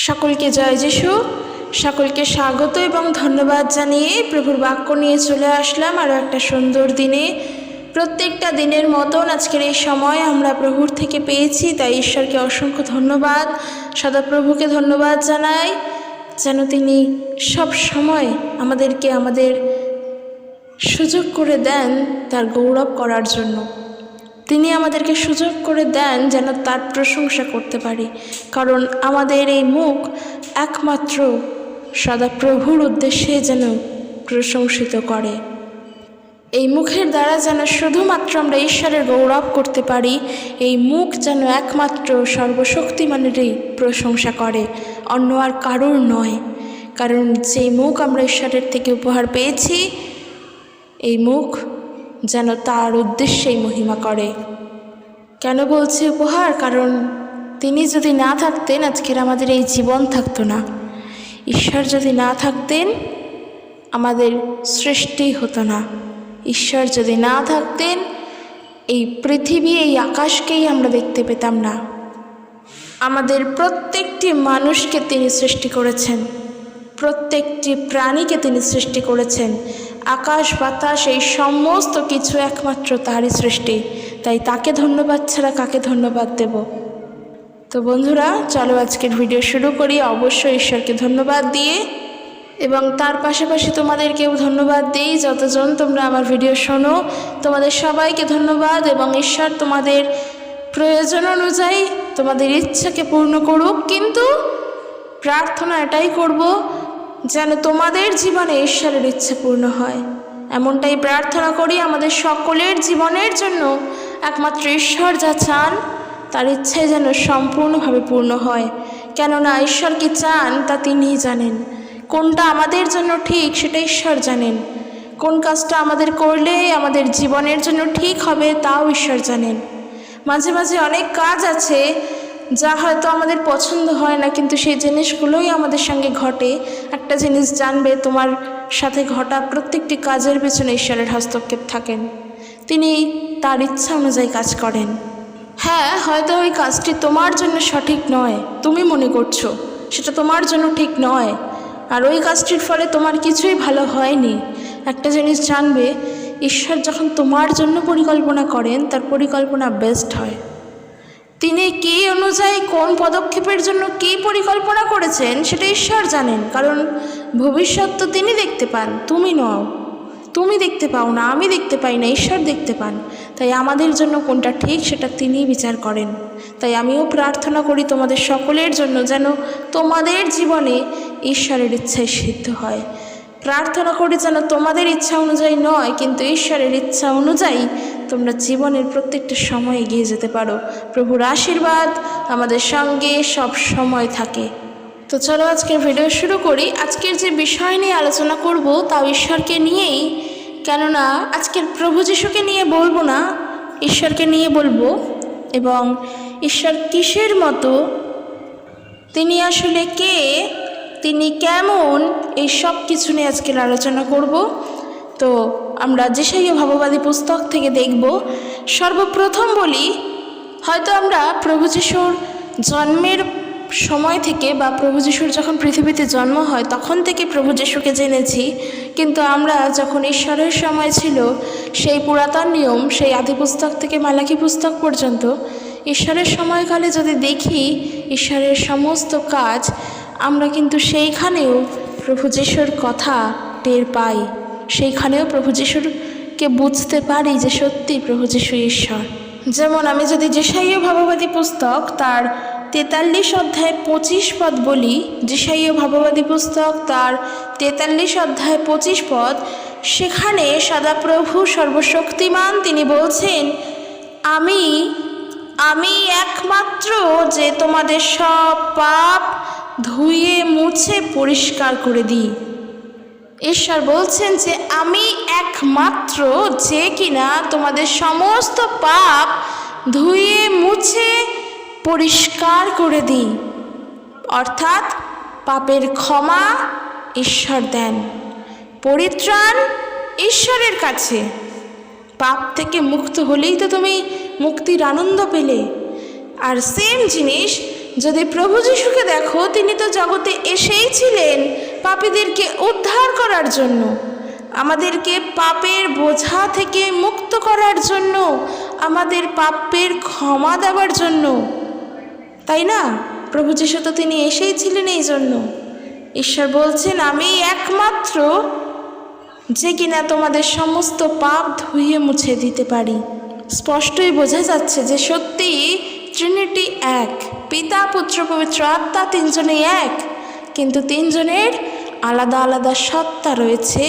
সকলকে জয় যিশু, সকলকে স্বাগত এবং ধন্যবাদ জানিয়ে প্রভুর বাক্য নিয়ে চলে আসলাম আরও একটা সুন্দর দিনে। প্রত্যেকটা দিনের মতন আজকের এই সময় আমরা প্রভুর থেকে পেয়েছি, তাই ঈশ্বরকে অসংখ্য ধন্যবাদ, সদাপ্রভুকে ধন্যবাদ জানাই যেন তিনি সব সময় আমাদেরকে আমাদের সুযোগ করে দেন তার গৌরব করার জন্য। তিনি আমাদেরকে সুযোগ করে দেন যেন তার প্রশংসা করতে পারি, কারণ আমাদের এই মুখ একমাত্র সদাপ্রভুর উদ্দেশ্যে যেন প্রশংসিত করে। এই মুখের দ্বারা যেন শুধুমাত্র আমরা ঈশ্বরের গৌরব করতে পারি, এই মুখ যেন একমাত্র সর্বশক্তিমানেরই প্রশংসা করে, অন্য আর কারোর নয়। কারণ যে মুখ আমরা ঈশ্বরের থেকে উপহার পেয়েছি, এই মুখ যেন তার উদ্দেশ্যেই মহিমা করে। কেন বলছি উপহার? কারণ তিনি যদি না থাকতেন আজকের আমাদের এই জীবন থাকতো না। ঈশ্বর যদি না থাকতেন আমাদের সৃষ্টি হতো না। ঈশ্বর যদি না থাকতেন এই পৃথিবী, এই আকাশকেই আমরা দেখতে পেতাম না। আমাদের প্রত্যেকটি মানুষকে তিনি সৃষ্টি করেছেন, প্রত্যেকটি প্রাণীকে তিনি সৃষ্টি করেছেন। আকাশ বাতাস এই সমস্ত কিছু একমাত্র তারই সৃষ্টি, তাই তাকে ধন্যবাদ ছাড়া কাকে ধন্যবাদ দেব? তো বন্ধুরা, চলো আজকের ভিডিও শুরু করি। অবশ্যই ঈশ্বরকে ধন্যবাদ দিয়ে এবং তার পাশাপাশি তোমাদেরকেও ধন্যবাদ দিই যতজন তোমরা আমার ভিডিও শোনো। তোমাদের সবাইকে ধন্যবাদ এবং ঈশ্বর তোমাদের প্রয়োজন অনুযায়ী তোমাদের ইচ্ছাকে পূর্ণ করুক। কিন্তু প্রার্থনা এটাই করব যেন তোমাদের জীবনে ঈশ্বরের ইচ্ছা পূর্ণ হয়। এমনটাই প্রার্থনা করি আমাদের সকলের জীবনের জন্য। একমাত্র ঈশ্বর যা চান তার ইচ্ছাই যেন সম্পূর্ণভাবে পূর্ণ হয়। কেননা ঈশ্বর কি চান তা তিনিই জানেন। কোনটা আমাদের জন্য ঠিক সেটা ঈশ্বর জানেন। কোন কাজটা আমাদের করলে আমাদের জীবনের জন্য ঠিক হবে তাও ঈশ্বর জানেন। মাঝে মাঝে অনেক কাজ আছে যা হয়তো আমাদের পছন্দ হয় না, কিন্তু সেই জিনিসগুলোই আমাদের সঙ্গে ঘটে। একটা জিনিস জানবে, তোমার সাথে ঘটা প্রত্যেকটি কাজের পেছনে ঈশ্বরের হস্তক্ষেপ থাকেন। তিনি তার ইচ্ছা অনুযায়ী কাজ করেন। হ্যাঁ, হয়তো ওই কাজটি তোমার জন্য সঠিক নয়, তুমি মনে করছো সেটা তোমার জন্য ঠিক নয়, আর ওই কাজটির ফলে তোমার কিছুই ভালো হয়নি। একটা জিনিস জানবে, ঈশ্বর যখন তোমার জন্য পরিকল্পনা করেন তার পরিকল্পনা বেস্ট হয়। তিনি কী অনুযায়ী কোন পদক্ষেপের জন্য কী পরিকল্পনা করেছেন সেটা ঈশ্বর জানেন। কারণ ভবিষ্যৎ তো তিনি দেখতে পান, তুমি নও। তুমি দেখতে পাও না, আমি দেখতে পাই না, ঈশ্বর দেখতে পান। তাই আমাদের জন্য কোনটা ঠিক সেটা তিনিই বিচার করেন। তাই আমিও প্রার্থনা করি তোমাদের সকলের জন্য যেন তোমাদের জীবনে ঈশ্বরের ইচ্ছায় সিদ্ধ হয়। প্রার্থনা করি যেন তোমাদের ইচ্ছা অনুযায়ী নয়, কিন্তু ঈশ্বরের ইচ্ছা অনুযায়ী তোমরা জীবনের প্রত্যেকটা সময় এগিয়ে যেতে পারো। প্রভুর আশীর্বাদ আমাদের সঙ্গে সব সময় থাকে। তো চলো আজকের ভিডিও শুরু করি। আজকের যে বিষয় নিয়ে আলোচনা করব তাও ঈশ্বরকে নিয়েই, কেননা আজকের প্রভু যিশুকে নিয়ে বলবো না, ঈশ্বরকে নিয়ে বলবো। এবং ঈশ্বর কিসের মতো, তিনি আসলে কে, তিনি কেমন, এই সব কিছু নিয়ে আজকের আলোচনা করব। তো আমরা যেসাইয় ভাববাদী পুস্তক থেকে দেখব। সর্বপ্রথম বলি, হয়তো আমরা প্রভু যিশুর জন্মের সময় থেকে বা প্রভু যিশুর যখন পৃথিবীতে জন্ম হয় তখন থেকে প্রভু যিশুকে জেনেছি, কিন্তু আমরা যখন ঈশ্বরের সময় ছিল সেই পুরাতন নিয়ম, সেই আদি পুস্তক থেকে মালাকি পুস্তক পর্যন্ত ঈশ্বরের সময়কালে যদি দেখি ঈশ্বরের সমস্ত কাজ, আমরা কিন্তু সেইখানেও প্রভু যিশুর কথা টের পাই। সেইখানেও প্রভু যিশুরকে বুঝতে পারি যে সত্যি প্রভু যিশু ঈশ্বর। যেমন আমি যদি যেসাইয় ভাববাদী পুস্তক তার 43 অধ্যায় 25 পদ বলি, যেসাইয় ভাববাদী পুস্তক তার 43 অধ্যায় 25 পদ, সেখানে সদাপ্রভু সর্বশক্তিমান তিনি বলছেন, আমি একমাত্র যে তোমাদের সব পাপ ধুয়ে মুছে পরিষ্কার করে দিই। ঈশ্বর বলছেন যে আমি একমাত্র যে কিনা তোমাদের সমস্ত পাপ ধুয়ে মুছে পরিষ্কার করে দিই। অর্থাৎ পাপের ক্ষমা ঈশ্বর দেন, পরিত্রাণ ঈশ্বরের কাছে। পাপ থেকে মুক্ত হলেই তো তুমি মুক্তির আনন্দ পেলে। আর সেম জিনিস যদি প্রভু যিশুকে দেখো, তিনি তো জগতে এসেই ছিলেন পাপীদেরকে উদ্ধার করার জন্য, আমাদেরকে পাপের বোঝা থেকে মুক্ত করার জন্য, আমাদের পাপের ক্ষমা দেওয়ার জন্য, তাই না? প্রভু যিশু তো তিনি এসেই ছিলেন এই জন্য। ঈশ্বর বলছেন, আমি একমাত্র যে কিনা তোমাদের সমস্ত পাপ ধুয়ে মুছে দিতে পারি। স্পষ্টই বোঝা যাচ্ছে যে সত্যিই ট্রিনিটি এক, পিতা, পুত্র, পবিত্র আত্মা তিনজনেই এক, কিন্তু তিনজনের আলাদা আলাদা সত্তা রয়েছে,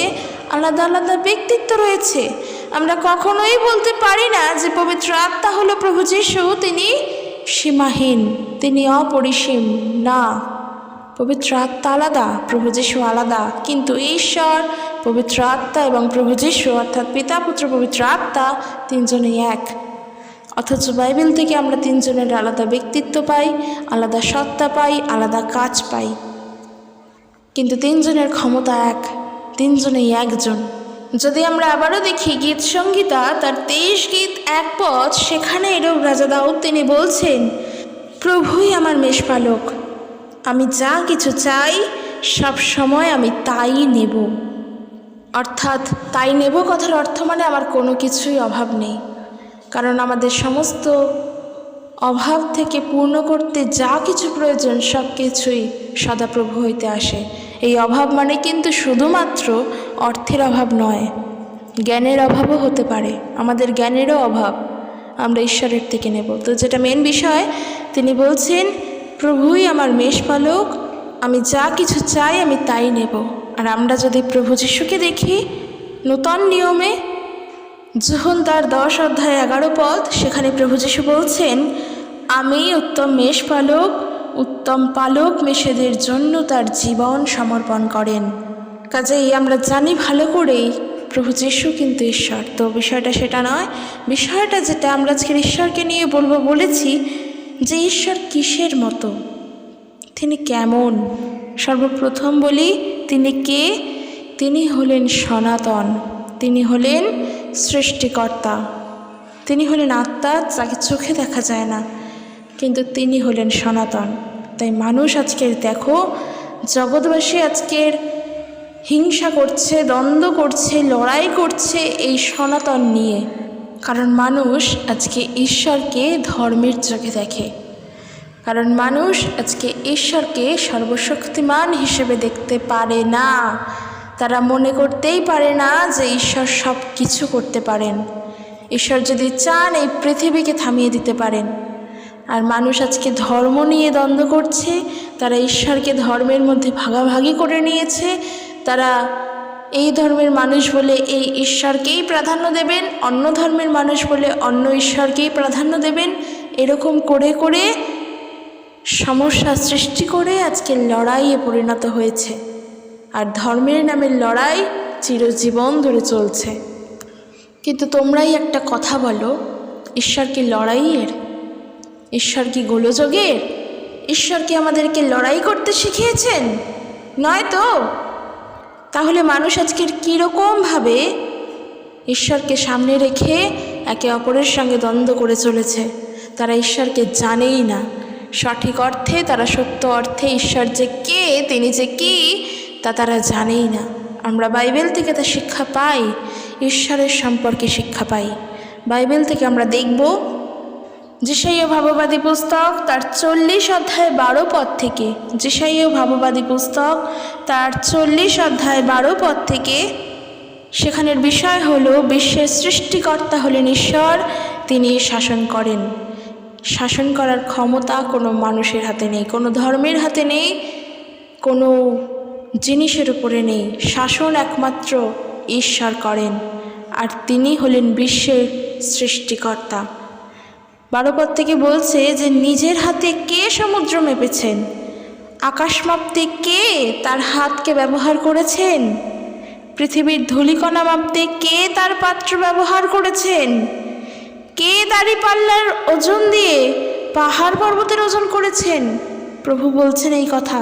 আলাদা আলাদা ব্যক্তিত্ব রয়েছে। আমরা কখনোই বলতে পারি না যে পবিত্র আত্মা হলো প্রভু যিশু, তিনি সীমাহীন, তিনি অপরিসীম। না, পবিত্র আত্মা আলাদা, প্রভু যিশু আলাদা, কিন্তু ঈশ্বর, পবিত্র আত্মা এবং প্রভু যিশু অর্থাৎ পিতা, পুত্র, পবিত্র আত্মা তিনজনেই এক। অথচ বাইবেল থেকে আমরা তিনজনের আলাদা ব্যক্তিত্ব পাই, আলাদা সত্তা পাই, আলাদা কাজ পাই, কিন্তু তিনজনের ক্ষমতা এক, তিনজনেই একজন। যদি আমরা আবারও দেখি গীত সংহিতা তার 23 গীত 1 পদ, সেখানে এরূপ রাজা দাউদ তিনি বলছেন, প্রভুই আমার মেষপালক, আমি যা কিছু চাই সব সময় আমি তাই নেব। অর্থাৎ তাই নেব কথার অর্থ মানে আমার কোনো কিছুই অভাব নেই, কারণ আমাদের সমস্ত অভাব থেকে পূর্ণ করতে যা কিছু প্রয়োজন সব কিছুই সদাপ্রভু হইতে আসে। এই অভাব মানে কিন্তু শুধুমাত্র অর্থের অভাব নয়, জ্ঞানের অভাবও হতে পারে, আমাদের জ্ঞানেরও অভাব আমরা ঈশ্বরের থেকে নেব। তো যেটা মেন বিষয়, তিনি বলছেন প্রভুই আমার মেষপালক, আমি যা কিছু চাই আমি তাই নেব। আর আমরা যদি প্রভু যিশুকে দেখি নূতন নিয়মে, যখন তার 10 অধ্যায় 11 পদ, সেখানে প্রভু যিশু বলছেন, আমি উত্তম মেষপালক, উত্তম পালক মেষেদের জন্য তার জীবন সমর্পণ করেন। কাজেই আমরা জানি ভালো করেই প্রভু যিশু কিন্তু ঈশ্বর। তো বিষয়টা সেটা নয়, বিষয়টা যেটা আমরা আজকের ঈশ্বরকে নিয়ে বলেছি যে ঈশ্বর কিসের মতো, তিনি কেমন। সর্বপ্রথম বলি তিনি কে? তিনি হলেন সনাতন, তিনি হলেন সৃষ্টিকর্তা, তিনি হলেন আত্মা, যাকে চোখে দেখা যায় না, কিন্তু তিনি হলেন সনাতন। তাই মানুষ আজকের দেখো, জগৎবাসী আজকের হিংসা করছে, দ্বন্দ্ব করছে, লড়াই করছে এই সনাতন নিয়ে, কারণ মানুষ আজকে ঈশ্বরকে ধর্মের চোখে দেখে, কারণ মানুষ আজকে ঈশ্বরকে সর্বশক্তিমান হিসেবে দেখতে পারে না। তারা মনে করতেই পারে না যে ঈশ্বর সব কিছু করতে পারেন, ঈশ্বর যদি চান এই পৃথিবীকে থামিয়ে দিতে পারেন। আর মানুষ আজকে ধর্ম নিয়ে দ্বন্দ্ব করছে, তারা ঈশ্বরকে ধর্মের মধ্যে ভাগাভাগি করে নিয়েছে। তারা এই ধর্মের মানুষ বলে এই ঈশ্বরকেই প্রাধান্য দেবেন, অন্য ধর্মের মানুষ বলে অন্য ঈশ্বরকেই প্রাধান্য দেবেন। এরকম করে করে সমস্যা সৃষ্টি করে আজকে লড়াইয়ে পরিণত হয়েছে, আর ধর্মের নামে লড়াই চিরজীবন ধরে চলছে। কিন্তু তোমরাই একটা কথা বলো, ঈশ্বর কি লড়াইয়ের? ঈশ্বর কি গোলযোগের? ঈশ্বর কি আমাদেরকে লড়াই করতে শিখিয়েছেন? নয় তো। তাহলে মানুষ আজকের কীরকমভাবে ঈশ্বরকে সামনে রেখে একে অপরের সঙ্গে দ্বন্দ্ব করে চলেছে। তারা ঈশ্বরকে জানেই না সঠিক অর্থে, তারা সত্য অর্থে ঈশ্বর যে কে, তিনি যে কি, তা তারা জানেই না। আমরা বাইবেল থেকে তা শিক্ষা পাই, ঈশ্বরের সম্পর্কে শিক্ষা পাই। বাইবেল থেকে আমরা দেখব যেসাইয় ভাববাদী পুস্তক তার 40 অধ্যায় 12 পদ থেকে, যেসাইয় ভাববাদী পুস্তক তার 40 অধ্যায় 12 পদ থেকে, সেখানের বিষয় হলো বিশ্বের সৃষ্টিকর্তা হলেন ঈশ্বর, তিনি শাসন করেন। শাসন করার ক্ষমতা কোনো মানুষের হাতে নেই, কোনো ধর্মের হাতে নেই, কোনো জিনিসের উপরে নেই। শাসন একমাত্র ঈশ্বর করেন, আর তিনি হলেন বিশ্বের সৃষ্টিকর্তা। 12 পদ থেকে বলছে যে নিজের হাতে কে সমুদ্র মেপেছেন? আকাশ মাপতে কে তার হাতকে ব্যবহার করেছেন? পৃথিবীর ধূলিকণা মাপতে কে তার পাত্র ব্যবহার করেছেন? কে দাঁড়িপাল্লার ওজন দিয়ে পাহাড় পর্বতের ওজন করেছেন? প্রভু বলছেন এই কথা।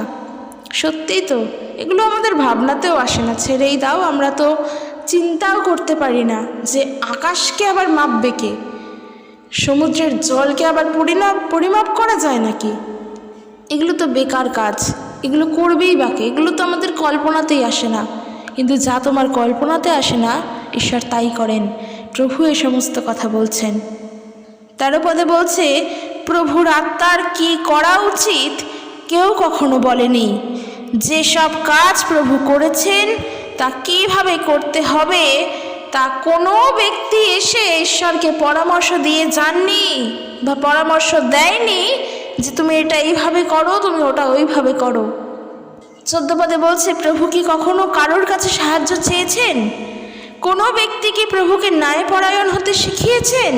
সত্যিই তো, এগুলো আমাদের ভাবনাতেও আসে না, ছেড়েই দাও। আমরা তো চিন্তাও করতে পারি না যে আকাশকে আবার মাপবে কে, সমুদ্রের জলকে আবার পরিমাপ করা যায় নাকি? এগুলো তো বেকার কাজ, এগুলো করবেই বাকি, এগুলো তো আমাদের কল্পনাতেই আসে না। কিন্তু যা তোমার কল্পনাতে আসে না, ঈশ্বর তাই করেন। প্রভু এই সমস্ত কথা বলছেন। 13 পদে বলছে, প্রভুর আত্মার কি করা উচিত কেউ কখনো বলেনি। যেসব কাজ প্রভু করেছেন তা কিভাবে করতে হবে তা কোনো ব্যক্তি এসে ঈশ্বরকে পরামর্শ দিয়ে যাননি বা পরামর্শ দেয়নি যে তুমি এটা এইভাবে করো, তুমি ওটা ওইভাবে করো। 14 পদে বলছে, প্রভু কি কখনো কারোর কাছে সাহায্য চেয়েছেন? কোনো ব্যক্তি কি প্রভুকে ন্যায়পরায়ণ হতে শিখিয়েছেন?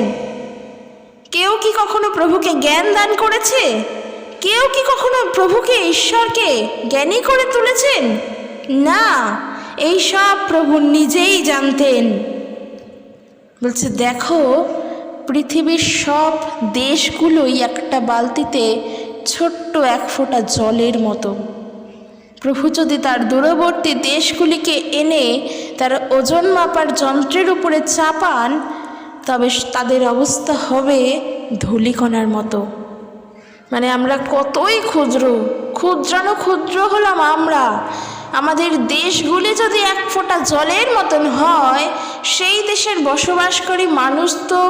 কেউ কি কখনো প্রভুকে জ্ঞান দান করেছে? কেউ কি কখনো প্রভুকে, ঈশ্বরকে জ্ঞানী করে তুলেছেন? না, এই সব প্রভু নিজেই জানতেন। বলছে, দেখো পৃথিবীর সব দেশগুলোই একটা বালতিতে ছোট্ট এক ফোঁটা জলের মতো। প্রভু যদি তার দূরবর্তী দেশগুলিকে এনে তার ওজন মাপার যন্ত্রের উপরে চাপান, তবে তাদের অবস্থা হবে ধূলিকণার মতো। মানে আমরা কতই ক্ষুদ্র হলাম আমরা। আমাদের দেশগুলি যদি এক ফোঁটা জলের মতন হয়, সেই দেশের বসবাসকারী মানুষ তো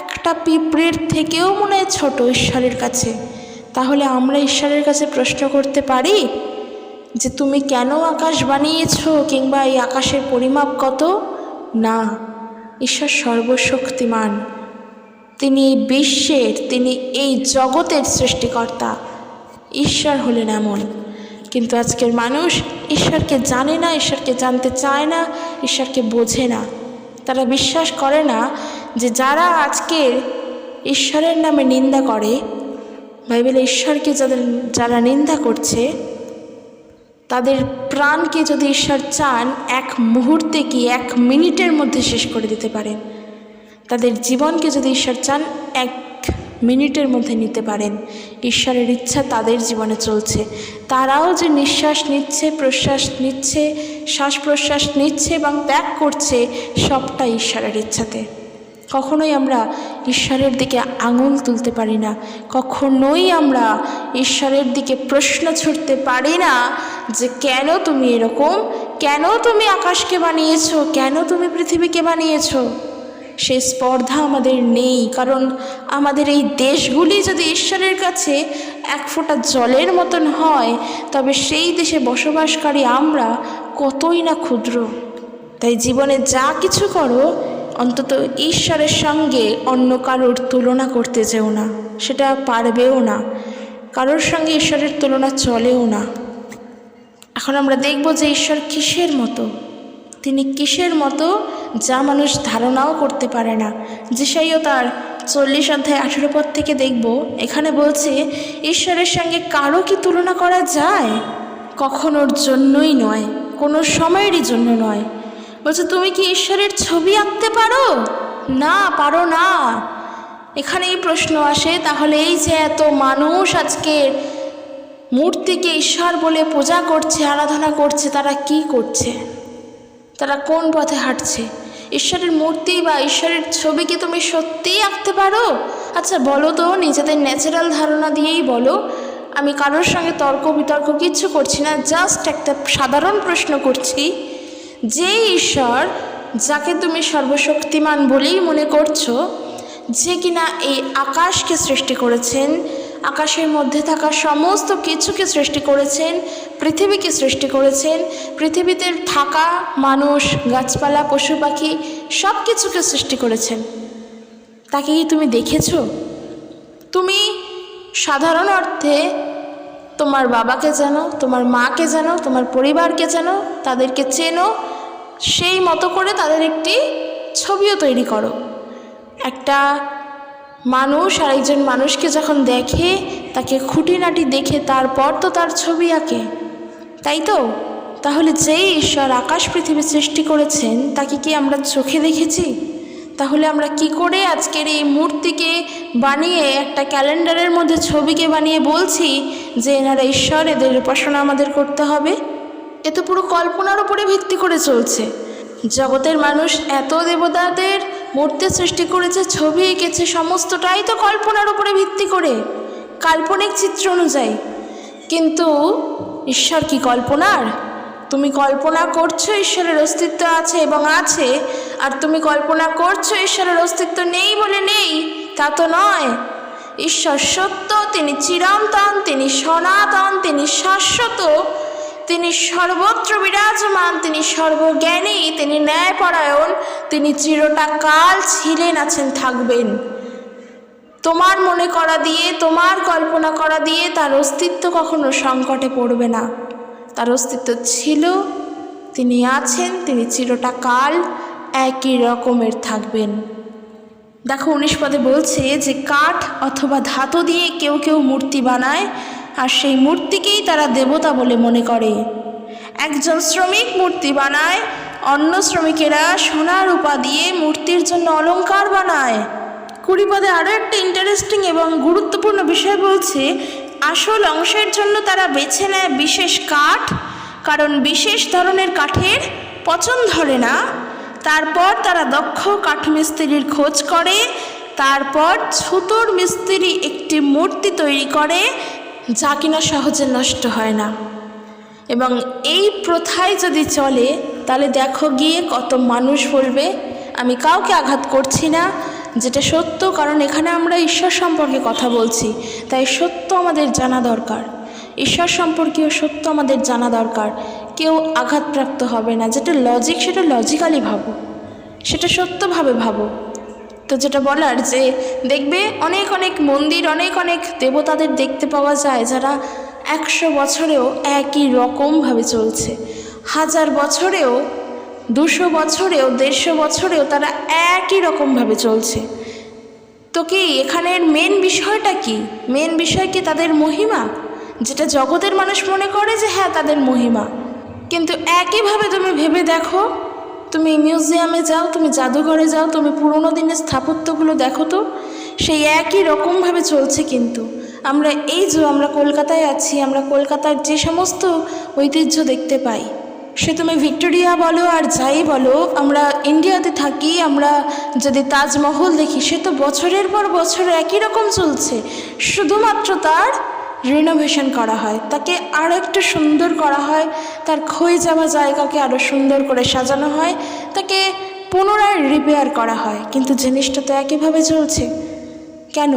একটা পিঁপড়ের থেকেও মনে হয় ছোট ঈশ্বরের কাছে। তাহলে আমরা ঈশ্বরের কাছে প্রশ্ন করতে পারি যে তুমি কেন আকাশ বানিয়েছো, কিংবা এই আকাশের পরিমাপ কত? না, ঈশ্বর সর্বশক্তিমান, তিনি এই বিশ্বের, তিনি এই জগতের সৃষ্টিকর্তা। ঈশ্বর হলেন এমন। কিন্তু আজকের মানুষ ঈশ্বরকে জানে না, ঈশ্বরকে জানতে চায় না, ঈশ্বরকে বোঝে না। তারা বিশ্বাস করে না যে যারা আজকের ঈশ্বরের নামে নিন্দা করে, বাইবেলে ঈশ্বরকে যারা নিন্দা করছে, তাদের প্রাণকে যদি ঈশ্বর চান, এক মুহূর্তে কি 1 মিনিটের মধ্যে শেষ করে দিতে পারেন। তাদের জীবনকে যদি ঈশ্বর চান, 1 মিনিটের মধ্যে নিতে পারেন। ঈশ্বরের ইচ্ছা তাদের জীবনে চলছে। তারাও যে নিঃশ্বাস নিচ্ছে, প্রশ্বাস নিচ্ছে, শ্বাস প্রশ্বাস নিচ্ছে এবং ত্যাগ করছে, সবটা ঈশ্বরের ইচ্ছাতে। কখনোই আমরা ঈশ্বরের দিকে আঙুল তুলতে পারি না, কখনোই আমরা ঈশ্বরের দিকে প্রশ্ন ছুড়তে পারি না যে কেন তুমি এরকম, কেন তুমি আকাশকে বানিয়েছো, কেন তুমি পৃথিবীকে বানিয়েছো। সেই স্পর্ধা আমাদের নেই, কারণ আমাদের এই দেশগুলি যদি ঈশ্বরের কাছে এক ফোঁটা জলের মতন হয়, তবে সেই দেশে বসবাসকারী আমরা কতই না ক্ষুদ্র। তাই জীবনে যা কিছু করো, অন্তত ঈশ্বরের সঙ্গে অন্য কারোর তুলনা করতে যেও না, সেটা পারবেও না। কারোর সঙ্গে ঈশ্বরের তুলনা চলেও না। এখন আমরা দেখব যে ঈশ্বর কিসের মতো, তিনি কিসের মতো, যা মানুষ ধারণাও করতে পারে না। যেসাইও তার 40 অধ্যায় 18 পদ থেকে দেখব, এখানে বলছে ঈশ্বরের সঙ্গে কারো কি তুলনা করা যায়? কখনোর জন্যই নয়, কোনো সময়েরই জন্য নয়। বলছে, তুমি কি ঈশ্বরের ছবি আঁকতে পারো? না, পারো না। এখানে এই প্রশ্ন আসে, তাহলে এই যে এত মানুষ আজকে মূর্তিকে ঈশ্বর বলে পূজা করছে, আরাধনা করছে, তারা কি করছে? তারা কোন পথে হাঁটছে? ঈশ্বরের মূর্তি বা ঈশ্বরের ছবি কি তুমি সত্যিই আঁকতে পারো? আচ্ছা বলো তো, নিজেদের ন্যাচারাল ধারণা দিয়েই বলো। আমি কারোর সঙ্গে তর্ক বিতর্ক কিচ্ছু করছি না, জাস্ট একটা সাধারণ প্রশ্ন করছি। যে ঈশ্বর, যাকে তুমি সর্বশক্তিমান বলেই মনে করছো, যে কিনা এই আকাশকে সৃষ্টি করেছেন, আকাশের মধ্যে থাকা সমস্ত কিছুকে সৃষ্টি করেছেন, পৃথিবীকে সৃষ্টি করেছেন, পৃথিবীতে থাকা মানুষ, গাছপালা, পশু পাখি সব কিছুকে সৃষ্টি করেছেন, তাকে কি তুমি দেখেছো? তুমি সাধারণ অর্থে তোমার বাবাকে জানো, তোমার মাকে জানো, তোমার পরিবারকে জানো, তাদেরকে চেনো, সেই মতো করে তাদের একটি ছবিও তৈরি করো। একটা মানুষ আরেকজন মানুষকে যখন দেখে, তাকে খুঁটিনাটি দেখে তারপর তো তার ছবি আঁকে, তাই তো? তাহলে যেই ঈশ্বর আকাশ পৃথিবী সৃষ্টি করেছেন, তাকে কি আমরা চোখে দেখেছি? তাহলে আমরা কি করে আজকের এই মূর্তিকে বানিয়ে, একটা ক্যালেন্ডারের মধ্যে ছবিকে বানিয়ে বলছি যে এনারা ঈশ্বর, এদের উপাসনা আমাদের করতে হবে? এ তো পুরো কল্পনার উপরে ভিত্তি করে চলছে। জগতের মানুষ এত দেবতাদের মূর্তি সৃষ্টি করেছে, ছবি এঁকেছে, সমস্তটাই তো কল্পনার উপরে ভিত্তি করে, কাল্পনিক চিত্র অনুযায়ী। কিন্তু ঈশ্বর কি কল্পনার? তুমি কল্পনা করছো ঈশ্বরের অস্তিত্ব আছে এবং আছে, আর তুমি কল্পনা করছো ঈশ্বরের অস্তিত্ব নেই বলে নেই, তা তো নয়। ঈশ্বর সত্য, তিনি চিরন্তন, তিনি সনাতন, তিনি শাশ্বত, তিনি সর্বত্র বিরাজমান, তিনি সর্বজ্ঞানী, তিনি ন্যায়পরায়ণ, তিনি চিরটা কাল ছিলেন, আছেন, থাকবেন। তোমার মনে করা দিয়ে, তোমার কল্পনা করা দিয়ে তার অস্তিত্ব কখনো সংকটে পড়বে না। তার অস্তিত্ব ছিল, তিনি আছেন, তিনি চিরটা কাল একই রকমের থাকবেন। দেখো 19 পদে বলছে যে কাঠ অথবা ধাতু দিয়ে কেউ কেউ মূর্তি বানায়, আর সেই মূর্তিকেই তারা দেবতা বলে মনে করে। একজন শ্রমিক মূর্তি বানায়, অন্য শ্রমিকেরা সোনা রূপা দিয়ে মূর্তির জন্য অলংকার বানায়। 20 পদে আরও একটা ইন্টারেস্টিং এবং গুরুত্বপূর্ণ বিষয় বলছে, আসল অংশের জন্য তারা বেছে নেয় বিশেষ কাঠ, কারণ বিশেষ ধরনের কাঠের পচন ধরে না। তারপর তারা দক্ষ কাঠমিস্ত্রির খোঁজ করে, তারপর ছুতোর মিস্ত্রি একটি মূর্তি তৈরি করে যা কিনা সহজে নষ্ট হয় না। এবং এই প্রথায় যদি চলে তাহলে দেখো গিয়ে কত মানুষ বলবে। আমি কাউকে আঘাত করছি না, যেটা সত্য, কারণ এখানে আমরা ঈশ্বর সম্পর্কে কথা বলছি, তাই সত্য আমাদের জানা দরকার। ঈশ্বর সম্পর্কীয় সত্য আমাদের জানা দরকার। কেউ আঘাতপ্রাপ্ত হবে না। যেটা লজিক সেটা লজিক্যালি ভাবো, সেটা সত্যভাবে ভাবো। তো যেটা বলার যে দেখবে অনেক অনেক মন্দির, অনেক অনেক দেবতাদের দেখতে পাওয়া যায় যারা 100 বছরেও একই রকমভাবে চলছে, 1000 বছরেও, 200 বছরেও, 150 বছরেও তারা একই রকমভাবে চলছে। তো কি এখানের মেন বিষয়টা কি? মেন বিষয় কি তাদের মহিমা, যেটা জগতের মানুষ মনে করে যে হ্যাঁ তাদের মহিমা। কিন্তু একইভাবে তুমি ভেবে দেখো, তুমি মিউজিয়ামে যাও, তুমি জাদুঘরে যাও, তুমি পুরনো দিনের স্থাপত্যগুলো দেখো তো, সেই একই রকমভাবে চলছে। কিন্তু আমরা আমরা কলকাতায় আছি, আমরা কলকাতার যে সমস্ত ঐতিহ্য দেখতে পাই, সে তুমি ভিক্টোরিয়া বলো আর যাই বলো, আমরা ইন্ডিয়াতে থাকি, আমরা যদি তাজমহল দেখি, সে তো বছরের পর বছর একই রকম চলছে, শুধুমাত্র তার রিনোভেশন করা হয়, তাকে আরও একটু সুন্দর করা হয়, তার ক্ষয়ে যাওয়া জায়গাকে আরও সুন্দর করে সাজানো হয়, তাকে পুনরায় রিপেয়ার করা হয়, কিন্তু জিনিসটা তো একইভাবে চলছে। কেন?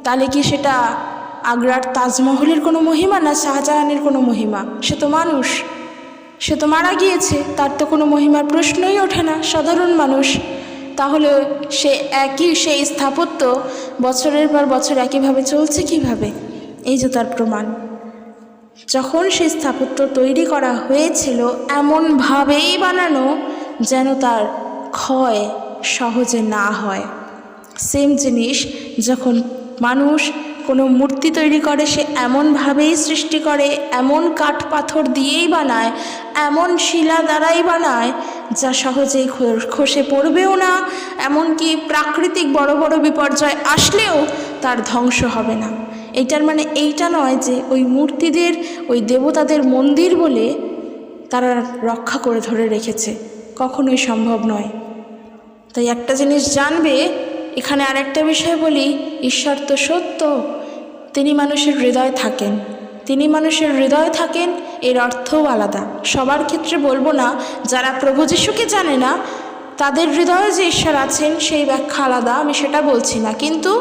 তাহলে কি সেটা আগ্রার তাজমহলের কোনো মহিমা, না শাহজাহানের কোনো মহিমা? সে তো মানুষ, সে তো মারা গিয়েছে, তার তো কোনো মহিমার প্রশ্নই ওঠে না, সাধারণ মানুষ। তাহলে সেই স্থাপত্য বছরের পর বছর একইভাবে চলছে কিভাবে? এই যে তার প্রমাণ। যখন সেই স্থাপত্য তৈরি করা হয়েছিল এমনভাবেই বানানো যেন তার ক্ষয় সহজে না হয়। সেম জিনিস যখন মানুষ কোনো মূর্তি তৈরি করে, সে এমনভাবেই সৃষ্টি করে, এমন কাঠ পাথর দিয়েই বানায়, এমন শিলা দ্বারাই বানায় যা সহজেই খসে পড়বেও না, এমনকি প্রাকৃতিক বড় বড় বিপর্যয় আসলেও তার ধ্বংস হবে না। এইটার মানে এইটা নয় যে ওই মূর্তিদের, ওই দেবতাদের মন্দির বলে তারা রক্ষা করে ধরে রেখেছে, কখনোই সম্ভব নয়। তাই একটা জিনিস জানবে, এখানে আরেকটা বিষয় বলি, ঈশ্বর তো সত্য, তিনি মানুষের হৃদয়ে থাকেন, তিনি মানুষের হৃদয়ে থাকেন, এর অর্থও আলাদা। সবার ক্ষেত্রে বলবো না, যারা প্রভু যিশুকে জানে না তাদের হৃদয়ে যে ঈশ্বর আছেন সেই ব্যাখ্যা আলাদা, আমি সেটা বলছি না। কিন্তু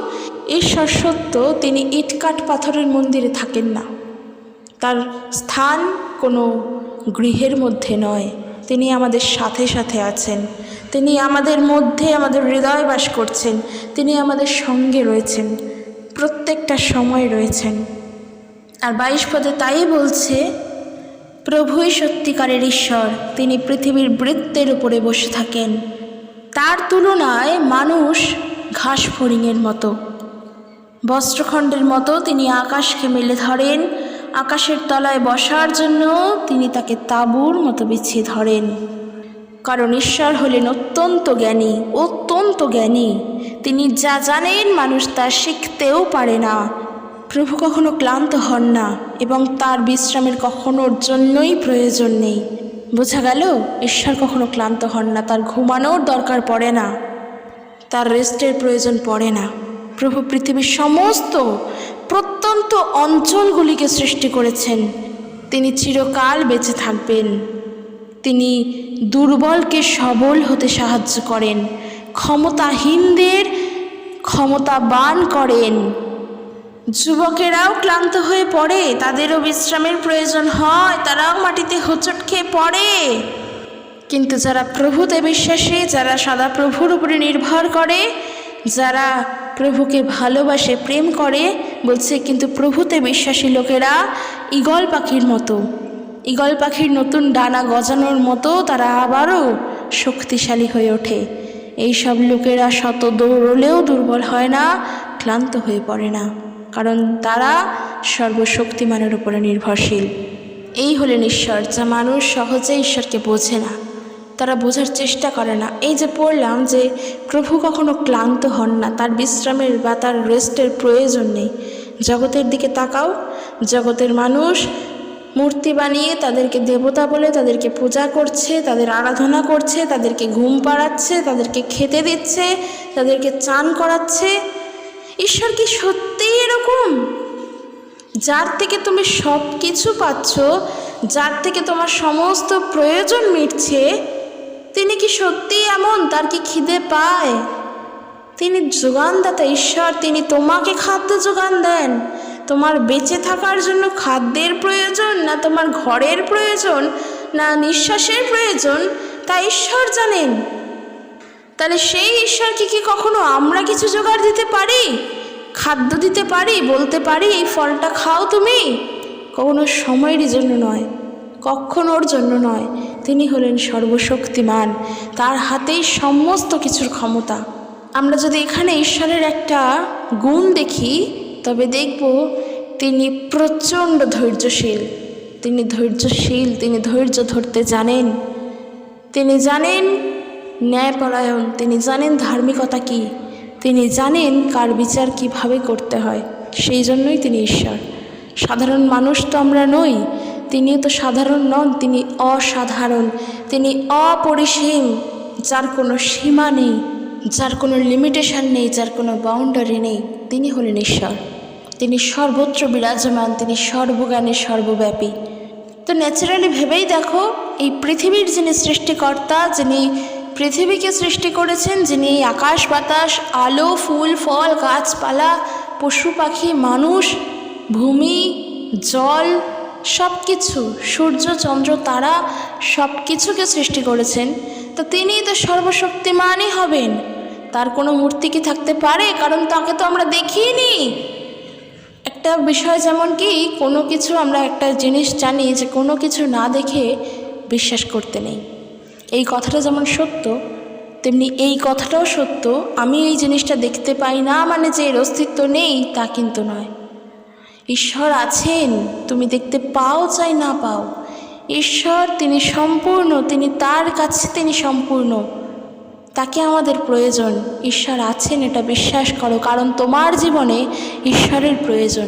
ঈশ্বর সত্য, তিনি ইটকাঠ পাথরের মন্দিরে থাকেন না, তার স্থান কোনো গৃহের মধ্যে নয়, তিনি আমাদের সাথে সাথে আছেন, তিনি আমাদের মধ্যে, আমাদের হৃদয়ে বাস করছেন, তিনি আমাদের সঙ্গে রয়েছেন, প্রত্যেকটা সময় রয়েছেন। আর 22 পদে তাই বলছে, প্রভুই সত্যিকারের ঈশ্বর, তিনি পৃথিবীর বৃত্তের উপরে বসে থাকেন, তার তুলনায় মানুষ ঘাস ফড়িংয়ের মতো, বস্ত্রখণ্ডের মতো তিনি আকাশকে মেলে ধরেন, আকাশের তলায় বসার জন্য তিনি তাকে তাঁবুর মতো বিছিয়ে ধরেন। কারণ ঈশ্বর হলেন অত্যন্ত জ্ঞানী, অত্যন্ত জ্ঞানী, তিনি যা জানেন মানুষ তা শিখতেও পারে না। প্রভু কখনো ক্লান্ত হন না এবং তার বিশ্রামের কখনোর জন্যই প্রয়োজন নেই। বোঝা গেল? ঈশ্বর কখনো ক্লান্ত হন না, তার ঘুমানোর দরকার পড়ে না, তার রেস্টের প্রয়োজন পড়ে না। প্রভু পৃথিবীর সমস্ত প্রত্যেক প্রত্যন্ত অঞ্চলগুলিকে সৃষ্টি করেছেন। তিনি চিরকাল বেঁচে থাকবেন। তিনি দুর্বলকে সবল হতে সাহায্য করেন, ক্ষমতাহীনদের ক্ষমতাবান করেন। যুবকেরাও ক্লান্ত হয়ে পড়ে, তাদেরও বিশ্রামের প্রয়োজন হয়, তারাও মাটিতে হোঁচট খেয়ে পড়ে। কিন্তু যারা প্রভুতে বিশ্বাসী, যারা সদা প্রভুর উপরে নির্ভর করে, যারা প্রভুকে ভালোবাসে, প্রেম করে, বলছে কিন্তু প্রভুতে বিশ্বাসী লোকেরা ঈগল পাখির মতো, ঈগল পাখির নতুন ডানা গজানোর মতো তারা আবারও শক্তিশালী হয়ে ওঠে। এইসব লোকেরা শত দৌড়লেও দুর্বল হয় না, ক্লান্ত হয়ে পড়ে না, কারণ তারা সর্বশক্তিমানের উপরে নির্ভরশীল। এই হলেন ঈশ্বর, যা মানুষ সহজে ঈশ্বরকে বোঝে না, তারা বোঝার চেষ্টা করে না। এই যে পড়লাম যে প্রভু কখনো ক্লান্ত হন না, তার বিশ্রামের বা তার রেস্টের প্রয়োজন নেই। জগতের দিকে তাকাও, জগতের মানুষ মূর্তি বানিয়ে তাদেরকে দেবতা বলে তাদেরকে পূজা করছে, তাদের আরাধনা করছে, তাদেরকে ঘুম পাড়াচ্ছে, তাদেরকে খেতে দিচ্ছে, তাদেরকে চান করাচ্ছে। ঈশ্বর কি সত্যিই এরকম? যার থেকে তুমি সব কিছু পাচ্ছ, যার থেকে তোমার সমস্ত প্রয়োজন মিটছে, তিনি কি সত্যিই এমন? তার কি খিদে পায়? তিনি যোগানদাতা ঈশ্বর, তিনি তোমাকে খাদ্য যোগান দেন। তোমার বেঁচে থাকার জন্য খাদ্যের প্রয়োজন, না তোমার ঘরের প্রয়োজন, না নিঃশ্বাসের প্রয়োজন, তা ঈশ্বর জানেন। তাহলে সেই ঈশ্বরকে কি কখনো আমরা কিছু জোগাড় দিতে পারি, খাদ্য দিতে পারি, বলতে পারি এই ফলটা খাও তুমি? কখনো সময়েরই জন্য নয়, কখনো ওর জন্য নয়। তিনি হলেন সর্বশক্তিমান, তার হাতেই সমস্ত কিছুর ক্ষমতা। আমরা যদি এখানে ঈশ্বরের একটা গুণ দেখি, তবে দেখব তিনি প্রচণ্ড ধৈর্যশীল। তিনি ধৈর্যশীল, তিনি ধৈর্য ধরতে জানেন, তিনি জানেন ন্যায়পরায়ণ, তিনি জানেন ধার্মিকতা কী, তিনি জানেন কার বিচার কিভাবে করতে হয়। সেই জন্যই তিনি ঈশ্বর। সাধারণ মানুষ তো আমরা নই, তিনিও তো সাধারণ নন, তিনি অসাধারণ, তিনি অপরিসীম, যার কোনো সীমা নেই, যার কোনো লিমিটেশন নেই, যার কোনো বাউন্ডারি নেই। তিনি হলেন ঈশ্বর। তিনি সর্বত্র বিরাজমান, তিনি সর্বজ্ঞানে সর্বব্যাপী। তো ন্যাচারালি ভেবেই দেখো, এই পৃথিবীর যিনি সৃষ্টিকর্তা, যিনি পৃথিবীকে সৃষ্টি করেছেন, যিনি আকাশ বাতাস, আলো, ফুল ফল, গাছপালা, পশু পাখি, মানুষ, ভূমি, জল, সব কিছু, সূর্য চন্দ্র তারা, সব কিছুকে সৃষ্টি করেছেন, তো তিনিই তো সর্বশক্তিমানই হবেন। তার কোনো মূর্তি কি থাকতে পারে? কারণ তাকে তো আমরা দেখিনি। একটা বিষয় যেমন কি, কোনো কিছু আমরা একটা জিনিস জানি যে কোনো কিছু না দেখে বিশ্বাস করতে নেই, এই কথাটা যেমন সত্য, তেমনি এই কথাটাও সত্য। আমি এই জিনিসটা দেখতে পাই না মানে যে এর অস্তিত্ব নেই তা কিন্তু নয়। ঈশ্বর আছেন, তুমি দেখতে পাও চাই না পাও, ঈশ্বর তিনি সম্পূর্ণ, তিনি তার কাছে তিনি সম্পূর্ণ, তাকে আমাদের প্রয়োজন। ঈশ্বর আছেন এটা বিশ্বাস করো, কারণ তোমার জীবনে ঈশ্বরের প্রয়োজন,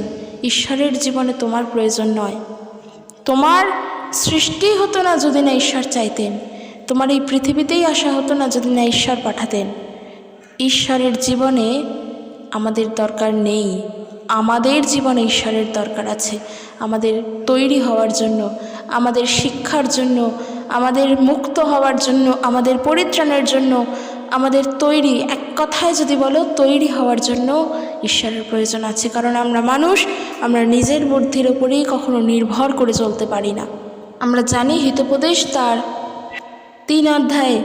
ঈশ্বরের জীবনে তোমার প্রয়োজন নয়। তোমার সৃষ্টি হতো না যদি না ঈশ্বর চাইতেন, তোমার এই পৃথিবীতেই আসা হতো না যদি না ঈশ্বর পাঠাতেন। ঈশ্বরের জীবনে আমাদের দরকার নেই, আমাদের জীবনে ঈশ্বরের দরকার আছে, আমাদের তৈরি হওয়ার জন্য, আমাদের শিক্ষার জন্য, আমাদের মুক্ত হওয়ার জন্য, আমাদের পরিত্রাণের জন্য, আমাদের তৈরি, এক কথায় যদি বলো তৈরি হওয়ার জন্য ঈশ্বরের প্রয়োজন আছে। কারণ আমরা মানুষ, আমরা নিজের বুদ্ধির ওপরেই কখনো নির্ভর করে চলতে পারি না। আমরা জানি হিতোপদেশ তার 3 অধ্যায়ে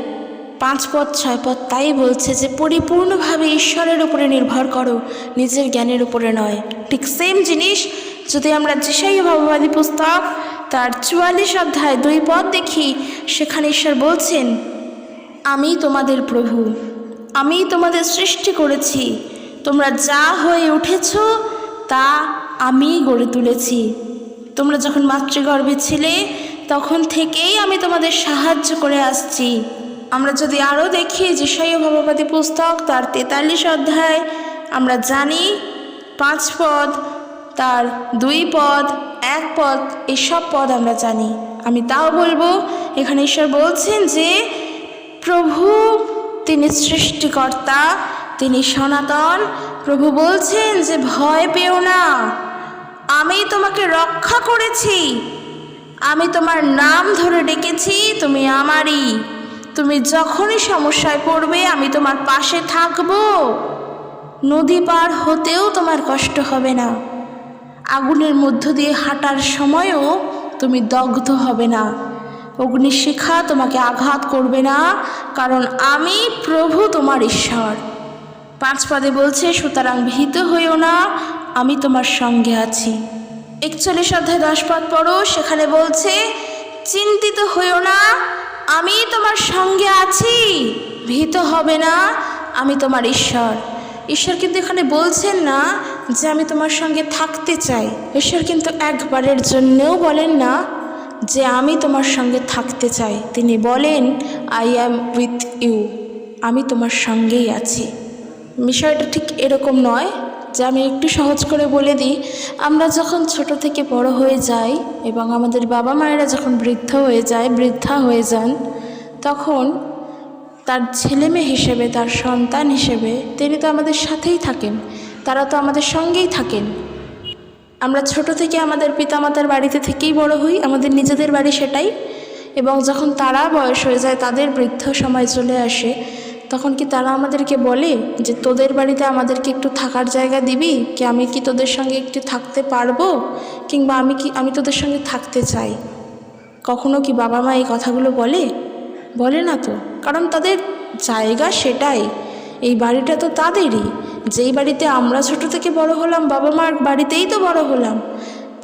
5 পদ 6 পদ তাই বলছে যে পরিপূর্ণভাবে ঈশ্বরের উপরে নির্ভর করো, নিজের জ্ঞানের উপরে নয়। ঠিক সেম জিনিস যদি আমরা যেসাইয়া ভাববাদী পুস্তক তার 44 অধ্যায় 2 পদ দেখি, সেখানে ঈশ্বর বলছেন, আমি তোমাদের প্রভু, আমি তোমাদের সৃষ্টি করেছি, তোমরা যা হয়ে উঠেছ তা আমি গড়ে তুলেছি। তোমরা যখন মাতৃগর্ভে ছিলে তখন থেকেই আমি তোমাদের সাহায্য করে আসছি। আমরা যদি আরও দেখি যেসাইয়া ভাববাদী পুস্তক তার 43 অধ্যায়, আমরা জানি 5 পদ, তার 2 পদ, 1 পদ, এসব পদ আমরা জানি। আমি তাও বলবো, এখানে ঈশ্বর বলছেন যে প্রভু তিনি সৃষ্টিকর্তা, তিনি সনাতন। প্রভু বলছেন যে ভয় পেও না, আমি তোমাকে রক্ষা করেছি, আমি তোমার নাম ধরে ডেকেছি, তুমি আমারই। তুমি যখনই সমস্যায় পড়বে আমি তোমার পাশে থাকবো। নদী পার হতেও তোমার কষ্ট হবে না, আগুনের মধ্য দিয়ে হাঁটার সময়ও তুমি দগ্ধ হবে না, অগ্নিশিখা তোমাকে আঘাত করবে না, কারণ আমি প্রভু তোমার ঈশ্বর। 5 পদে বলছে, সুতরাং ভীত হইও না, আমি তোমার সঙ্গে আছি। 41 অধ্যায় 10 পদ পড়ো, সেখানে বলছে, চিন্তিত হইও না, আমি তোমার সঙ্গে আছি, ভীত হবে না, আমি তোমার ঈশ্বর। ঈশ্বর কিন্তু এখানে বলছেন না যে আমি তোমার সঙ্গে থাকতে চাই। ঈশ্বর কিন্তু একবারের জন্যও বলেন না যে আমি তোমার সঙ্গে থাকতে চাই। তিনি বলেন, আই অ্যাম উইথ ইউ, আমি তোমার সঙ্গেই আছি। বিষয়টা ঠিক এরকম নয় যে, আমি একটু সহজ করে বলে দিই, আমরা যখন ছোট থেকে বড় হয়ে যাই এবং আমাদের বাবা মায়েরা যখন বৃদ্ধা হয়ে যান, তখন তার ছেলেমেয়ে হিসেবে, তার সন্তান হিসেবে তিনি তো আমাদের সাথেই থাকেন, তারা তো আমাদের সঙ্গেই থাকেন। আমরা ছোট থেকে আমাদের পিতামাতার বাড়িতে থেকেই বড় হই, আমাদের নিজেদের বাড়ি সেটাই। এবং যখন তারা বয়স হয়ে যায়, তাদের বৃদ্ধ সময় চলে আসে, তখন কি তারা আমাদেরকে বলে যে তোদের বাড়িতে আমাদেরকে একটু থাকার জায়গা দিবি, কি আমি কি তোদের সঙ্গে একটু থাকতে পারবো, কিংবা আমি তোদের সঙ্গে থাকতে চাই? কখনো কি বাবা মা এই কথাগুলো বলে না তো, কারণ তাদের জায়গা সেটাই, এই বাড়িটা তো তাদেরই। যেই বাড়িতে আমরা ছোট থেকে বড় হলাম, বাবা মার বাড়িতেই তো বড় হলাম।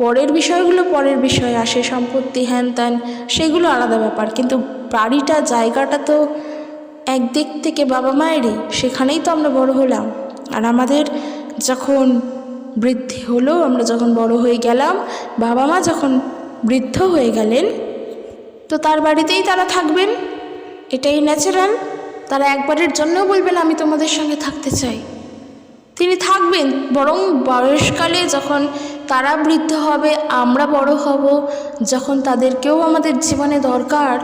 পরের বিষয়গুলো পরের বিষয় আসে, সম্পত্তি হ্যান ত্যান, সেগুলো আলাদা ব্যাপার, কিন্তু বাড়িটা, জায়গাটা তো একদিক থেকে বাবা মায়েরই, সেখানেই তো আমরা বড় হলাম। আর আমাদের যখন বৃদ্ধি হলো, আমরা যখন বড় হয়ে গেলাম, বাবা মা যখন বৃদ্ধ হয়ে গেলেন, তো তার বাড়িতেই তারা থাকবেন, এটাই ন্যাচারাল। তারা একবারের জন্যও বলবেন আমি তোমাদের সঙ্গে থাকতে চাই। তিনি থাকবেন, বরং বয়সকালে যখন তারা বৃদ্ধ হবে, আমরা বড় হব, যখন তাদেরকেও আমাদের জীবনে দরকার,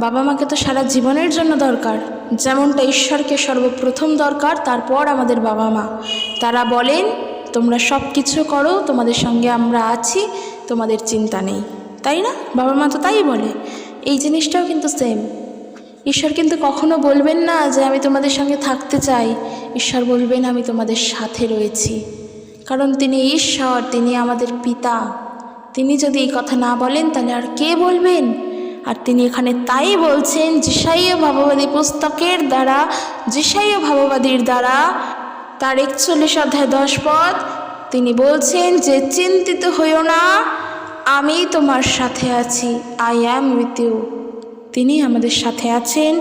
বাবা মাকে তো সারা জীবনের জন্য দরকার, যেমনটা ঈশ্বরকে সর্বপ্রথম দরকার, তারপর আমাদের বাবা মা। তারা বলেন তোমরা সব কিছু করো, তোমাদের সঙ্গে আমরা আছি, তোমাদের চিন্তা নেই, তাই না? বাবা মা তো তাই বলে। এই জিনিসটাও কিন্তু সেম। ঈশ্বর কিন্তু কখনো বলবেন না যে আমি তোমাদের সঙ্গে থাকতে চাই, ঈশ্বর বলবেন আমি তোমাদের সাথে রয়েছি, কারণ তিনি ঈশ্বর, তিনি আমাদের পিতা। তিনি যদি এই কথা না বলেন তাহলে আর কে বলবেন? আর তিনি এখানে তাই বলছেন, যিশাইয়া ভাববাদী পুস্তকের দ্বারা, যিশাইয়া ভাববাদীর দ্বারা, তার 41 অধ্যায় 10 পদ, তিনি বলছেন যে চিন্তিত হইও না, আমি তোমার সাথে আছি, আই অ্যাম উইথ ইউ। তিনি আমাদের সাথে আছেন,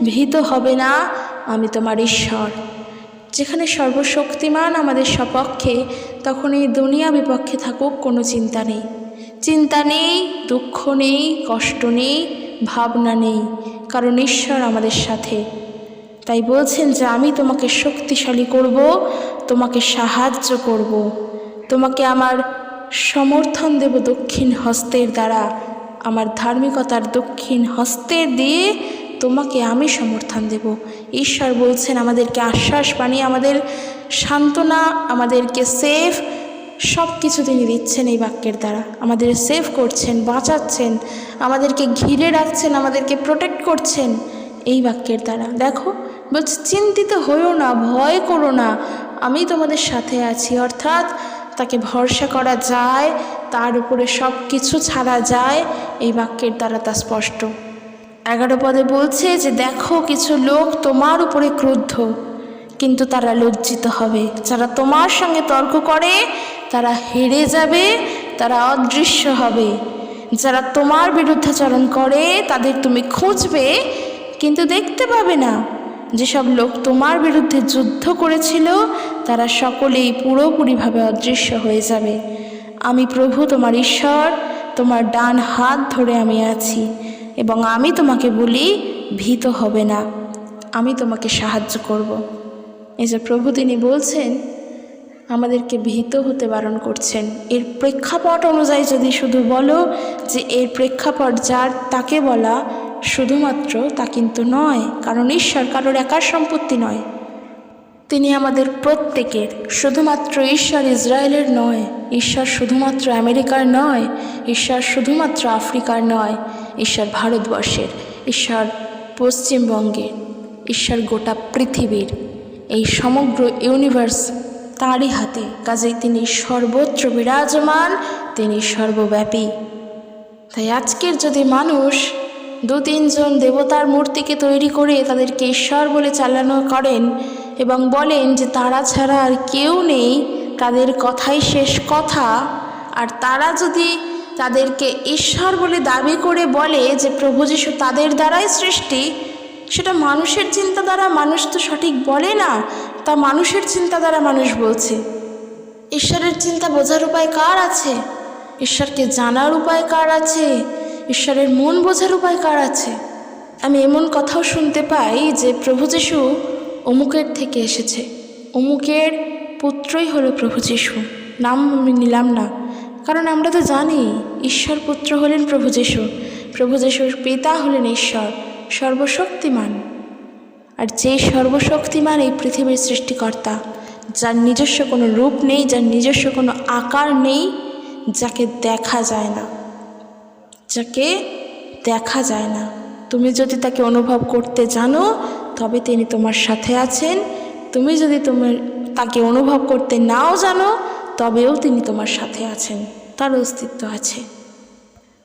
ভীত হবে না, আমি তোমার ঈশ্বর। যেখানে সর্বশক্তিমান আমাদের সপক্ষে, তখন এই দুনিয়া বিপক্ষে থাকুক, কোনো চিন্তা নেই, চিন্তা নেই, দুঃখ নেই, কষ্ট নেই, ভাবনা নেই, কারণ ঈশ্বর আমাদের সাথে। তাই বলছেন যে আমি তোমাকে শক্তিশালী করব, তোমাকে সাহায্য করব, তোমাকে আমার সমর্থন দেব দক্ষিণ হস্তের দ্বারা, আমার ধার্মিকতার দক্ষিণ হস্তের দিয়ে তোমাকে আমি সমর্থন দেব। ঈশ্বর বলছেন আমাদেরকে আশ্বাস বানিয়ে, আমাদের সান্ত্বনা, আমাদেরকে সেফ, সব কিছু তিনি দিচ্ছেন এই বাক্যের দ্বারা। আমাদের সেভ করছেন, বাঁচাচ্ছেন, আমাদেরকে ঘিরে রাখছেন, আমাদেরকে প্রোটেক্ট করছেন এই বাক্যের দ্বারা। দেখো বলছে চিন্তিত হইও না, ভয় করো না, আমি তোমাদের সাথে আছি। অর্থাৎ তাকে ভরসা করা যায়, তার উপরে সব কিছু ছাড়া যায়, এই বাক্যের দ্বারা তা স্পষ্ট। 11 পদে বলছে যে দেখো কিছু লোক তোমার উপরে ক্রুদ্ধ, কিন্তু তারা লজ্জিত হবে। যারা তোমার সঙ্গে তর্ক করে তারা হেরে যাবে, তারা অদৃশ্য হবে। যারা তোমার বিরুদ্ধাচরণ করে তাদের তুমি খুঁজবে কিন্তু দেখতে পাবে না। যেসব লোক তোমার বিরুদ্ধে যুদ্ধ করেছিল তারা সকলেই পুরোপুরিভাবে অদৃশ্য হয়ে যাবে। আমি প্রভু তোমার ঈশ্বর, তোমার ডান হাত ধরে আমি আছি এবং আমি তোমাকে বলি ভীত হবে না, আমি তোমাকে সাহায্য করব। এই যে প্রভু তিনি বলছেন, আমাদেরকে ভীত হতে বারণ করছেন। এর প্রেক্ষাপট অনুযায়ী যদি শুধু বলো যে এর প্রেক্ষাপট যার তাকে বলা, শুধুমাত্র তা কিন্তু নয়, কারণ ঈশ্বর কারোর একার সম্পত্তি নয়। তিনি আমাদের প্রত্যেকের। শুধুমাত্র ঈশ্বর ইসরায়েলের নয়, ঈশ্বর শুধুমাত্র আমেরিকার নয়, ঈশ্বর শুধুমাত্র আফ্রিকার নয়, ঈশ্বর ভারতবর্ষের, ঈশ্বর পশ্চিমবঙ্গের, ঈশ্বর গোটা পৃথিবীর, এই সমগ্র ইউনিভার্স তাঁরই হাতে। কাজেই তিনি সর্বত্র বিরাজমান, তিনি সর্বব্যাপী। তাই আজকের যদি মানুষ 2-3 জন দেবতার মূর্তিকে তৈরি করে তাদেরকে ঈশ্বর বলে চালানো করেন এবং বলেন যে তারা ছাড়া আর কেউ নেই, তাদের কথাই শেষ কথা, আর তারা যদি তাদেরকে ঈশ্বর বলে দাবি করে বলে যে প্রভু যীশু তাদের দ্বারাই সৃষ্টি, সেটা মানুষের চিন্তাধারা। মানুষ তো সঠিক বলে না, তা মানুষের চিন্তাধারা মানুষ বলছে। ঈশ্বরের চিন্তা বোঝার উপায় কার আছে? ঈশ্বরকে জানার উপায় কার আছে? ঈশ্বরের মন বোঝার উপায় কার আছে? আমি এমন কথাও শুনতে পাই যে প্রভু যীশু অমুকের থেকে এসেছে, অমুকের পুত্রই হলো প্রভু যীশু। নাম আমি নিলাম না, কারণ আমরা তো জানি ঈশ্বর পুত্র হলেন প্রভু যীশু, প্রভু যীশুর পিতা হলেন ঈশ্বর সর্বশক্তিমান। আর যেই সর্বশক্তিমান এই পৃথিবীর সৃষ্টিকর্তা, যার নিজস্ব কোনো রূপ নেই, যার নিজস্ব কোনো আকার নেই, যাকে দেখা যায় না, যাকে দেখা যায় না, তুমি যদি তাকে অনুভব করতে জানো তবে তিনি তোমার সাথে আছেন। তুমি যদি তাকে অনুভব করতে নাও জানো তবেও তিনি তোমার সাথে আছেন, তার অস্তিত্ব আছে।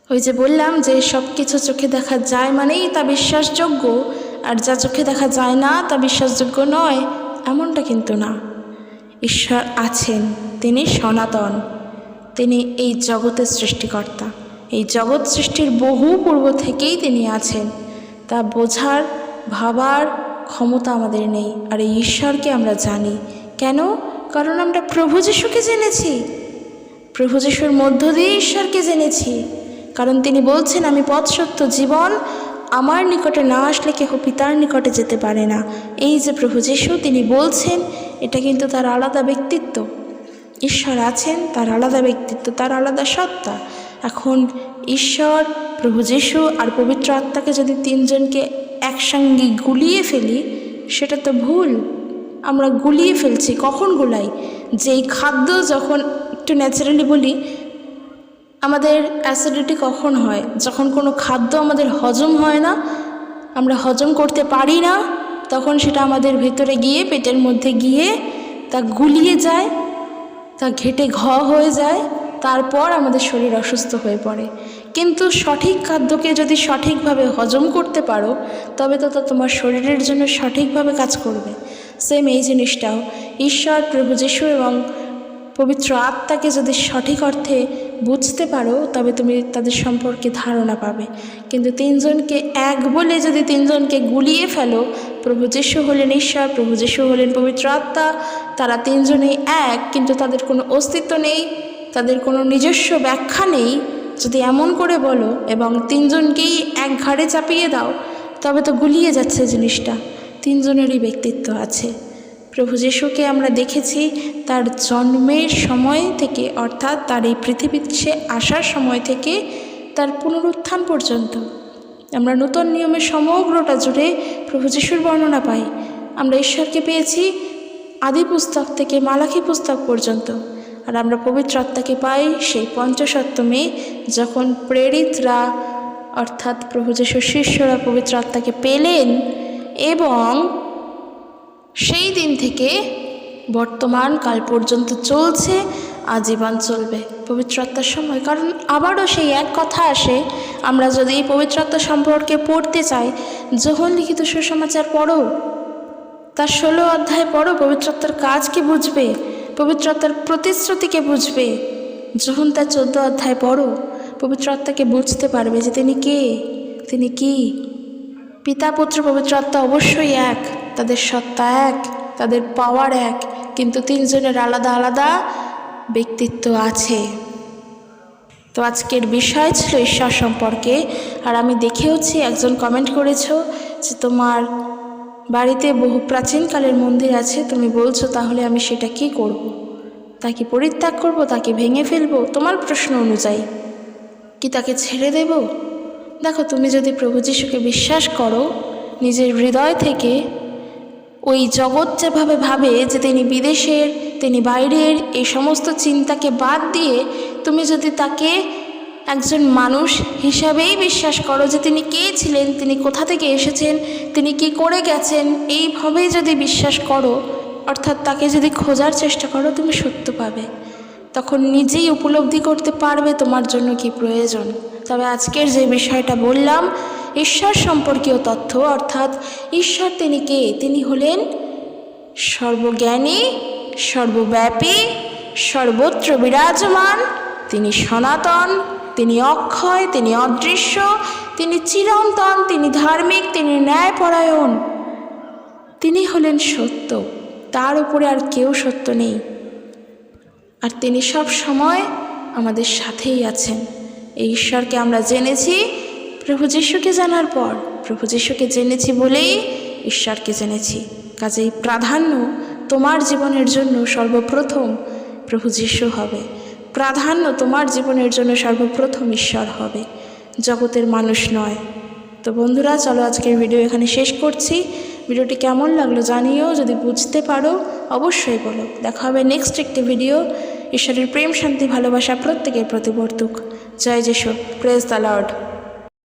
ওই যে বললাম যে সব কিছু চোখে দেখা যায় মানেই তা বিশ্বাসযোগ্য, আর যা চোখে দেখা যায় না তা বিশ্বাসযোগ্য নয়, এমনটা কিন্তু না। ঈশ্বর আছেন, তিনি সনাতন, তিনি এই জগতের সৃষ্টিকর্তা। এই জগৎ সৃষ্টির বহু পূর্ব থেকেই তিনি আছেন, তা বোঝার ভাবার ক্ষমতা আমাদের নেই। আর এই ঈশ্বরকে আমরা জানি কেন? কারণ আমরা প্রভু যীশুকে জেনেছি, প্রভু যিশুর মধ্য দিয়ে ঈশ্বরকে জেনেছি। কারণ তিনি বলছেন, আমি পথ সত্য জীবন, আমার নিকটে না আসলে কেহ পিতার নিকটে যেতে পারে না। এই যে প্রভু যীশু তিনি বলছেন, এটা কিন্তু তার আলাদা ব্যক্তিত্ব। ঈশ্বর আছেন, তার আলাদা ব্যক্তিত্ব, তার আলাদা সত্তা। এখন ঈশ্বর, প্রভু যীশু আর পবিত্র আত্মাকে যদি 3 জনকে একসঙ্গে গুলিয়ে ফেলি, সেটা তো ভুল। আমরা গুলিয়ে ফেলছি। কখন গুলাই? যেই খাদ্য যখন, একটু ন্যাচারালি বলি, আমাদের অ্যাসিডিটি কখন হয়? যখন কোনো খাদ্য আমাদের হজম হয় না, আমরা হজম করতে পারি না, তখন সেটা আমাদের ভেতরে গিয়ে, পেটের মধ্যে গিয়ে তা গুলিয়ে যায়, তা ঘেটে হয়ে যায়, তারপর আমাদের শরীর অসুস্থ হয়ে পড়ে। কিন্তু সঠিক খাদ্যকে যদি সঠিকভাবে হজম করতে পারো, তবে তো তোমার শরীরের জন্য সঠিকভাবে কাজ করবে। সেম এই জিনিসটাও, ঈশ্বর, প্রভু যীশু এবং পবিত্র আত্মাকে যদি সঠিক অর্থে বুঝতে পারো, তবে তুমি তাদের সম্পর্কে ধারণা পাবে। কিন্তু 3 জনকে এক বলে যদি 3 জনকে গুলিয়ে ফেলো, প্রভু যীশু হলেন ঈশ্বর, প্রভু যীশু হলেন পবিত্র আত্মা, তারা 3 জনেই এক, কিন্তু তাদের কোনো অস্তিত্ব নেই, তাদের কোনো নিজস্ব ব্যাখ্যা নেই। যদি এমন করে বলো এবং 3 জনকেই এক ঘাড়ে চাপিয়ে দাও, তবে তো গুলিয়ে যাচ্ছে জিনিসটা। 3 জনেরই ব্যক্তিত্ব আছে। প্রভু যীশুকে আমরা দেখেছি তার জন্মের সময় থেকে, অর্থাৎ তার এই পৃথিবীতে আসার সময় থেকে তার পুনরুত্থান পর্যন্ত। আমরা নূতন নিয়মের সমগ্রটা জুড়ে প্রভু যীশুর বর্ণনা পাই। আমরা ঈশ্বরকে পেয়েছি আদি পুস্তক থেকে মালাখী পুস্তক পর্যন্ত। আর আমরা পবিত্র আত্মাকে পাই সেই পঞ্চসপ্তমে, যখন প্রেরিতরা অর্থাৎ প্রভু যীশুর শিষ্যরা পবিত্র আত্মাকে পেলেন, এবং সেই দিন থেকে বর্তমান কাল পর্যন্ত চলছে, আজীবন চলবে পবিত্র আত্মার সময়। কারণ আবারও সেই এক কথা আসে, আমরা যদি এই পবিত্র আত্মা সম্পর্কে পড়তে চাই, যোহন লিখিত সুসমাচার পড়ো, তার 16 অধ্যায় পড়ো, পবিত্র আত্মার কাজকে বুঝবে, পবিত্র আত্মার প্রতিশ্রুতিকে বুঝবে। যোহন তার 14 অধ্যায় পড়ো, পবিত্র আত্মাকে বুঝতে পারবে যে তিনি কে, তিনি কি। পিতা, পুত্র, পবিত্র আত্মা অবশ্যই এক, তাদের সত্তা এক, তাদের পাওয়ার এক, কিন্তু 3 জনের আলাদা আলাদা ব্যক্তিত্ব আছে। তো আজকের বিষয় ছিল ঈশ্বর সম্পর্কে। আর আমি দেখেওছি, একজন কমেন্ট করেছো যে তোমার বাড়িতে বহু প্রাচীনকালের মন্দির আছে, তুমি বলছো তাহলে আমি সেটা কি করব? তাকে পরিত্যাগ করব, তাকে ভেঙে ফেলবো? তোমার প্রশ্ন অনুযায়ী কি তাকে ছেড়ে দেব? দেখো, তুমি যদি প্রভু যীশুকে বিশ্বাস করো নিজের হৃদয় থেকে, ওই জগৎ যেভাবে ভাবে যে তিনি বিদেশের, তিনি বাইরের, এই সমস্ত চিন্তাকে বাদ দিয়ে তুমি যদি তাকে একজন মানুষ হিসাবেই বিশ্বাস করো, যে তিনি কে ছিলেন, তিনি কোথা থেকে এসেছেন, তিনি কি করে গেছেন, এইভাবেই যদি বিশ্বাস করো, অর্থাৎ তাকে যদি খোঁজার চেষ্টা করো, তুমি সত্য পাবে। তখন নিজেই উপলব্ধি করতে পারবে তোমার জন্য কি প্রয়োজন। তবে আজকের যে বিষয়টা বললাম, ঈশ্বর সম্পর্কীয় তথ্য, অর্থাৎ ঈশ্বর তিনি কে? তিনি হলেন সর্বজ্ঞানী, সর্বব্যাপী, সর্বত্র বিরাজমান, তিনি সনাতন, তিনি অক্ষয়, তিনি অদৃশ্য, তিনি চিরন্তন, তিনি ধার্মিক, তিনি ন্যায়পরায়ণ, তিনি হলেন সত্য। তার উপরে আর কেউ সত্য নেই। আর তিনি সব সময় আমাদের সাথেই আছেন। এই ঈশ্বরকে আমরা জেনেছি প্রভু যিশুকে জানার পর। প্রভু যিশুকে জেনেছি বলেই ঈশ্বরকে জেনেছি। কাজেই প্রাধান্য তোমার জীবনের জন্য সর্বপ্রথম প্রভু যিশু হবে। প্রাধান্য তোমার জীবনের জন্য সর্বপ্রথম ঈশ্বর হবে, জগতের মানুষ নয়। তো বন্ধুরা, চলো আজকের ভিডিও এখানে শেষ করছি। ভিডিওটি কেমন লাগলো জানিও, যদি বুঝতে পারো অবশ্যই বলো। দেখা হবে নেক্সট একটি ভিডিও। ঈশ্বরের প্রেম, শান্তি, ভালোবাসা প্রত্যেকের প্রতি বর্তুক। জয় যিশু। Praise the Lord.